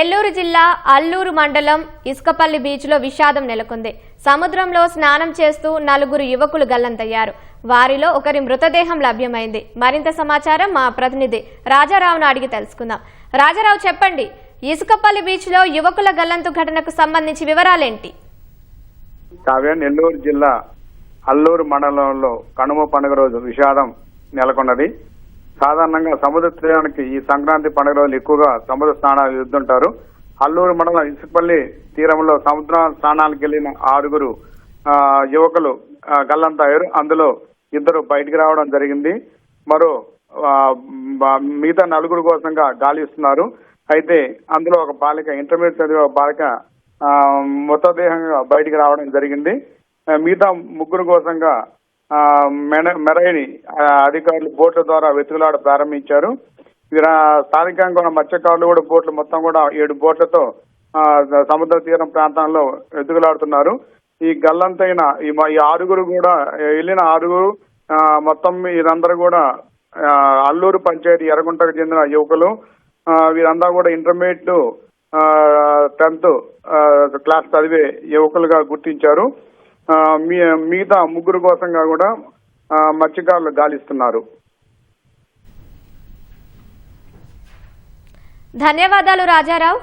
నెల్లూరు జిల్లా అల్లూరు మండలం ఇసుకపల్లి బీచ్లో విషాదం నెలకొంది. సముద్రంలో స్నానం చేస్తూ 4 యువకులు గల్లంతయ్యారు. వారిలో ఒకరి మృతదేహం లభ్యమైంది. మరింత సమాచారం మా ప్రతినిధి రాజారావును అడిగి తెలుసుకుందాం. రాజారావు, చెప్పండి, ఇసుకపల్లి బీచ్లో యువకుల గల్లంతు ఘటనకు సంబంధించి వివరాలేంటి? నెల్లూరు జిల్లా అల్లూరు మండలంలో కనుమ పండుగ రోజు విషాదం నెలకొన్నది. సాధారణంగా సముద్ర తీరానికి ఈ సంక్రాంతి పండుగ రోజులు ఎక్కువగా సముద్ర స్నానాలు వెళ్తుంటారు. అల్లూరు మండలం ఇసుకపల్లి తీరంలో సముద్ర స్నానాలకు వెళ్లిన 6 యువకులు గల్లంతయ్యారు. అందులో 2 బయటికి రావడం జరిగింది. మరో మిగతా 4 కోసంగా గాలిస్తున్నారు. అయితే అందులో ఒక బాలిక, ఇంటర్మీడియట్ చదివే బాలిక మృతదేహంగా బయటికి రావడం జరిగింది. మిగతా 3 కోసంగా మెరైన్ అధికారులు బోట్ల ద్వారా వెతుకులాట ప్రారంభించారు. స్థానికంగా ఉన్న మత్స్యకారులు కూడా బోట్లు మొత్తం కూడా 7 బోట్లతో సముద్ర తీరం ప్రాంతంలో వెతుకులాడుతున్నారు. ఈ గల్లంతైన ఈ 6 కూడా వెళ్ళిన 6 మొత్తం వీరందరూ కూడా అల్లూరు పంచాయతీ ఎర్రగుంటకు చెందిన యువకులు. వీరందరూ కూడా ఇంటర్మీడియట్ 10th క్లాస్ చదివే యువకులుగా గుర్తించారు. మిగతా 3 కోసంగా కూడా మత్స్యకారులు గాలిస్తున్నారు. ధన్యవాదాలు రాజారావు.